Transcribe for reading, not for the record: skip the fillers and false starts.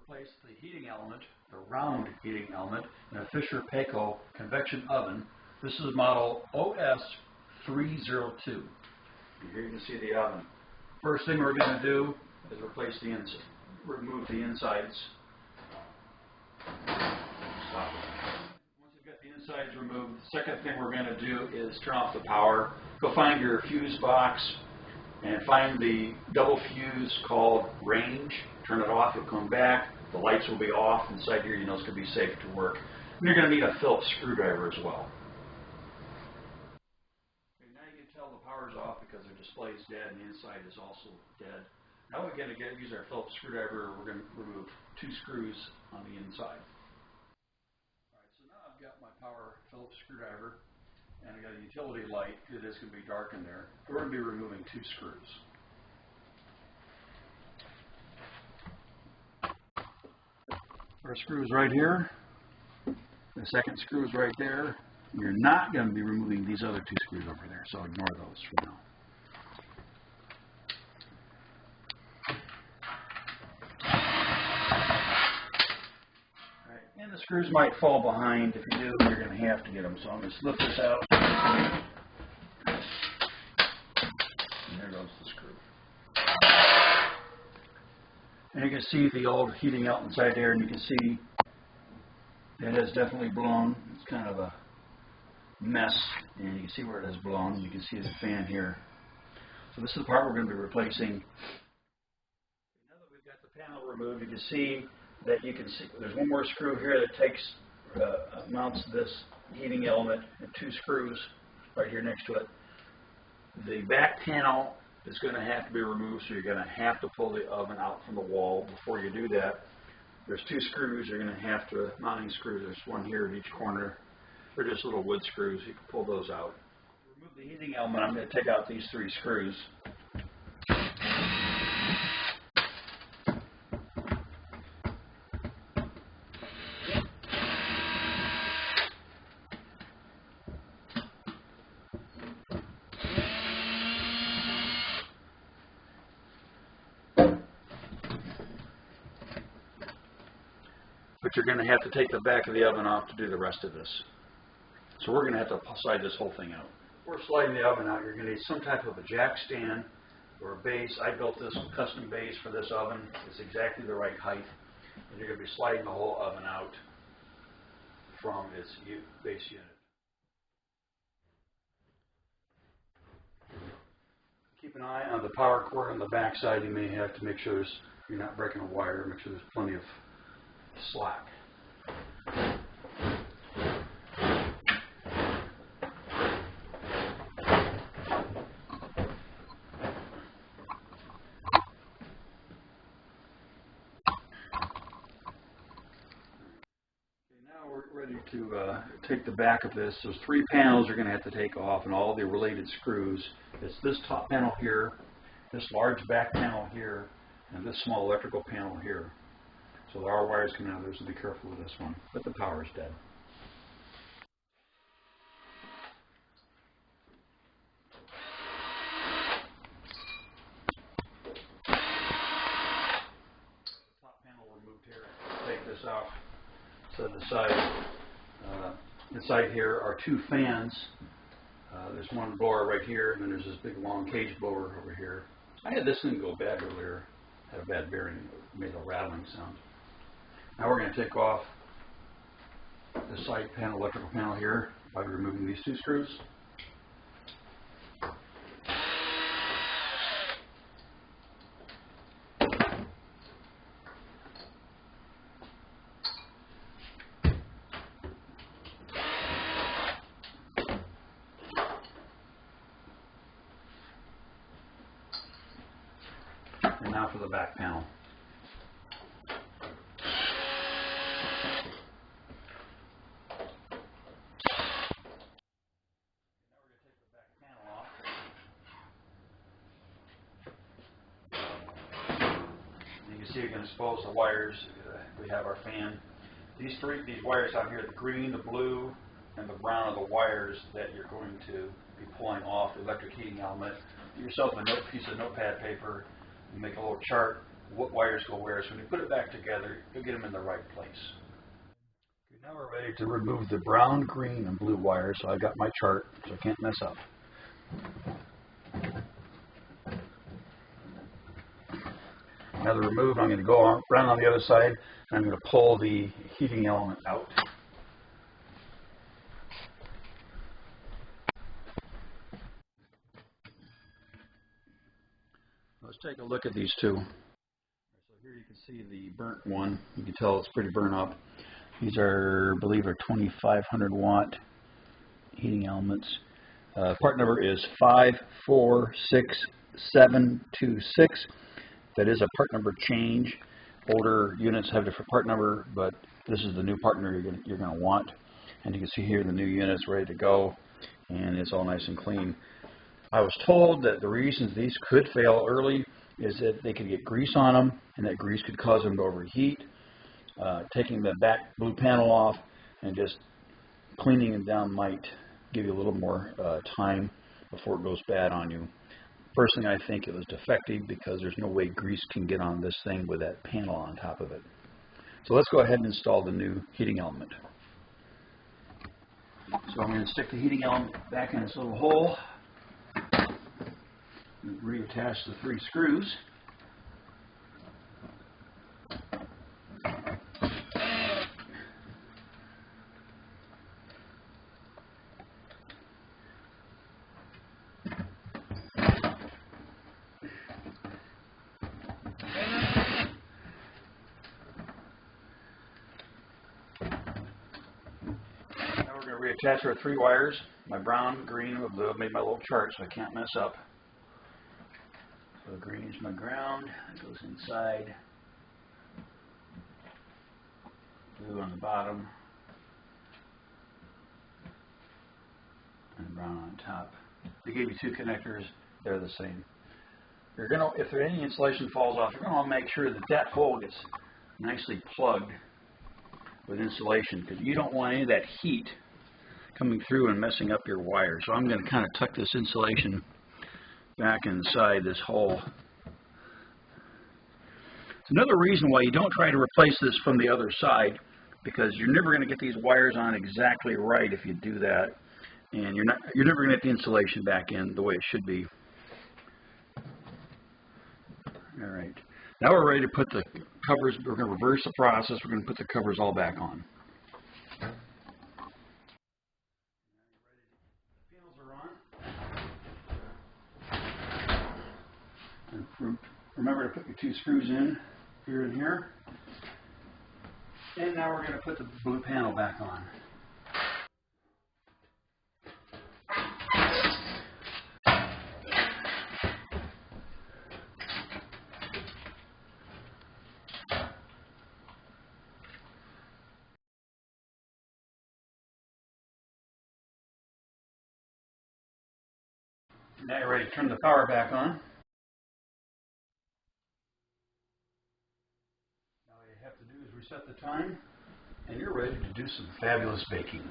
replace the heating element, the round heating element, in a Fisher Paykel convection oven. This is model OS302. Here you can see the oven. First thing we're going to do is replace the inside, remove the insides. Stop it. Once you've got the insides removed, the second thing we're going to do is turn off the power. Go find your fuse box and find the double fuse called range. Turn it off, you'll come back, the lights will be off inside here, you know it's going to be safe to work. And you're going to need a Phillips screwdriver as well. Okay, now you can tell the power's off because the display is dead and the inside is also dead. Now we're going to use our Phillips screwdriver. We're going to remove 2 screws on the inside. Alright, so now I've got my power Phillips screwdriver and I've got a utility light. It is going to be dark in there. We're going to be removing 2 screws. First screw is right here. The second screw is right there. You're not going to be removing these other 2 screws over there, so ignore those for now. Alright, and the screws might fall behind. If you do, you're going to have to get them. So I'm going to lift this out. And there goes the screw. And you can see the old heating element inside there, and you can see it has definitely blown. It's kind of a mess, and you can see where it has blown. You can see the fan here. So this is the part we're going to be replacing. Now that we've got the panel removed, you can see that there's one more screw here that takes mounts this heating element, and 2 screws right here next to it. The back panel is going to have to be removed, so you're going to have to pull the oven out from the wall. Before you do that, there's 2 screws. You're going to have to, mounting screws, there's one here at each corner. They're just little wood screws. You can pull those out. To remove the heating element, I'm going to take out these 3 screws. But you're going to have to take the back of the oven off to do the rest of this. So we're going to have to slide this whole thing out. Before sliding the oven out, you're going to need some type of a jack stand or a base. I built this custom base for this oven. It's exactly the right height. And you're going to be sliding the whole oven out from its base unit. Keep an eye on the power cord on the back side. You may have to make sure you're not breaking a wire. Make sure there's plenty of slack. Now we're ready to take the back of this. Those 3 panels you're going to have to take off, and all the related screws. It's this top panel here, this large back panel here, and this small electrical panel here. So there are wires coming out of there, so be careful with this one. But the power is dead. Top panel removed here. Take this off. Set it aside. Inside here are 2 fans. There's one blower right here, and then there's this big long cage blower over here. I had this thing go bad earlier. Had a bad bearing. It made a rattling sound. Now we're going to take off the side panel, electrical panel here by removing these 2 screws. And now for the back panel. You can expose the wires. We have our fan. These wires out here, the green, the blue, and the brown are the wires that you're going to be pulling off the electric heating element. Get yourself a piece of notepad paper and make a little chart what wires go where. So when you put it back together, you'll get them in the right place. Okay, now we're ready to remove the brown, green, and blue wires. So I got my chart, so I can't mess up. Now they're removed, I'm going to go around on the other side, and I'm going to pull the heating element out. Let's take a look at these two. So here you can see the burnt one. You can tell it's pretty burnt up. These are, I believe, are 2500 watt heating elements. Part number is 546726. That is a part number change. Older units have a different part number, but this is the new part number you're going to want. And you can see here the new unit's ready to go, and it's all nice and clean. I was told that the reasons these could fail early is that they could get grease on them, and that grease could cause them to overheat. Taking the back blue panel off and just cleaning them down might give you a little more time before it goes bad on you. Personally, I think it was defective because there's no way grease can get on this thing with that panel on top of it. So let's go ahead and install the new heating element. So I'm going to stick the heating element back in its little hole. Reattach the 3 screws. Now we're going to reattach our 3 wires. My brown, green, and blue. I made my little chart so I can't mess up. So the green is my ground, it goes inside, blue on the bottom, and brown on top. They gave you 2 connectors, they're the same. You're gonna, if any insulation falls off, you're going to want to make sure that that hole gets nicely plugged with insulation, because you don't want any of that heat coming through and messing up your wire. So I'm going to kind of tuck this insulation back inside this hole. It's another reason why you don't try to replace this from the other side, because you're never going to get these wires on exactly right if you do that, and you're never going to get the insulation back in the way it should be. All right, now we're ready to put the covers. We're going to reverse the process. We're going to put the covers all back on. Remember to put your 2 screws in, here and here. And now we're going to put the blue panel back on. Now you're ready to turn the power back on. All you have to do is reset the time, and you're ready to do some fabulous baking.